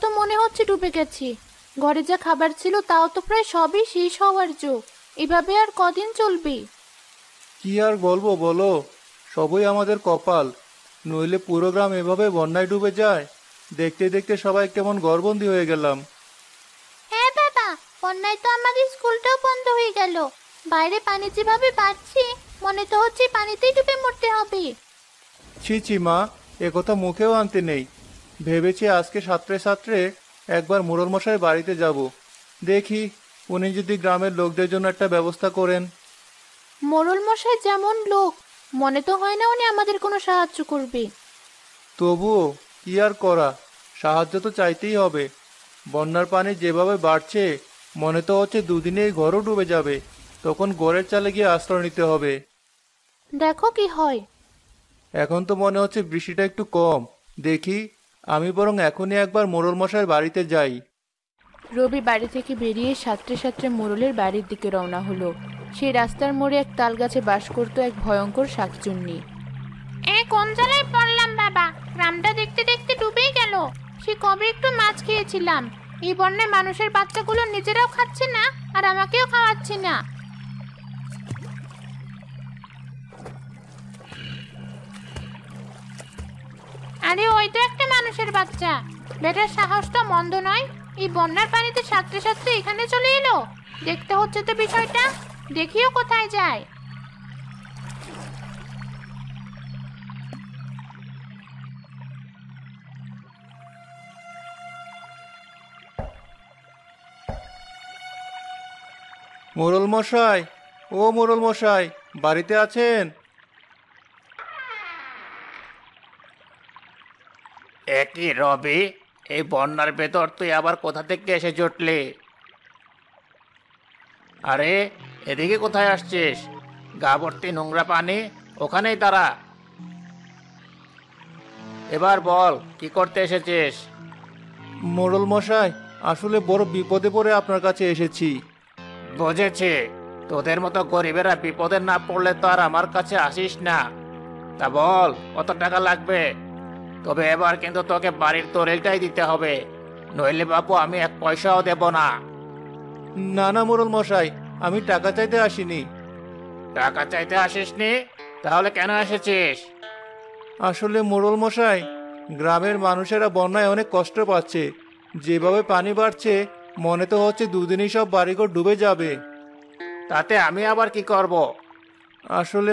তো মনে হচ্ছে ডুবে গেছি। ঘরে যা খাবার ছিল তাও তো প্রায় সবই শেষ হওয়ার জো। এভাবে আর কদিন চলবে? কি আর বলবো বলো, সবই আমাদের কপাল। নইলে পুরো গ্রাম এভাবে বন্যায় ডুবে যায়। দেখতে দেখতে সবাই কেমন ঘরবন্দি হয়ে গেলাম। হ্যাঁ বাবা, বন্যায় তো আমাদের স্কুলটাও বন্ধ হয়ে গেল। বাইরে পানি যেভাবে বাড়ছে, মনে তো হচ্ছে পানিতেই ডুবে মরতে হবে। ছি ছি মা, একথা মুখেও আনতে নেই। ভেবেছি আজকে সাঁতরে সাঁতরে একবার মোড়ল মশাই বাড়িতে যাব। দেখি উনি যদি গ্রামের লোকদের জন্য একটা ব্যবস্থা করেন। মোড়ল মশাই যেমন লোক, মনে তো হয় না উনি আমাদের কোনো সাহায্য করবে। তবুও কি আর করা, সাহায্য তো চাইতেই হবে। বন্যার পানি যেভাবে বাড়ছে, মনে তো হচ্ছে দুদিনেই ঘরও ডুবে যাবে। তখন ঘরের চালে গিয়ে আশ্রয় নিতে হবে। দেখো কি হয়। এখন তো মনে হচ্ছে বৃষ্টিটা একটু কম। দেখি, আমি বরং এখনই একবার মোড়ল মশাইয়ের বাড়িতে যাই। রবি বাড়ি থেকে বেরিয়ে সাঁতরে সাঁতরে মোড়লের বাড়ির দিকে রওনা হলো। সেই রাস্তার মোড়ে এক তাল গাছে বাস করত এক ভয়ঙ্কর শাকচুন্নি। কোন জায়গায় পড়লাম বাবা, গ্রামটা দেখতে দেখতে ডুবেই গেল। সে কবে একটু মাছ খেয়েছিলাম, এই বন্যায় মানুষের বাচ্চাগুলো নিজেরাও খাচ্ছে না, আর আমাকেও খাওয়াচ্ছে না। আরে ওই তো একটা মানুষের বাচ্চা। বেটার সাহস তো মন্দ নয়, এই বন্যার পানিতে সাঁতরে সাঁতরে এখানে চলে এলো। দেখতে হচ্ছে তো বিষয়টা, দেখিও কোথায় যায়। মোড়ল মশাই, ও মোড়ল মশাই, বাড়িতে আছেন? একই রবি, এই বন্যার ভেতর তুই আবার কোথা থেকে এসে জুটলি? আরে, এদিকে কোথায় আসছিস? গা ভর্তি নোংরা পানি, ওখানেই দাঁড়া। এবার বল, কি করতে এসেছিস? মোড়ল মশাই, আসলে বড় বিপদে পড়ে আপনার কাছে এসেছি। বুঝেছি, তোদের মতো গরিবেরা বিপদে না পড়লে তো আর আমার কাছে আসিস না। তা বল, কত টাকা লাগবে? তবে এবার কিন্তু তোকে বাড়ির দলিলটাই দিতে হবে, নইলে বাবু আমি এক পয়সাও দেব না। না না মোড়ল মশাই, আমি টাকা চাইতে আসিনি। টাকা চাইতে আসিসনি? তাহলে কেন এসেছিস? আসলে মোড়ল মশাই, গ্রামের মানুষেরা বন্যায় অনেক কষ্ট পাচ্ছে। যেভাবে পানি বাড়ছে, মনে তো হচ্ছে দুদিনই সব বাড়িঘর ডুবে যাবে। তাতে আমি আবার কি করব? আসলে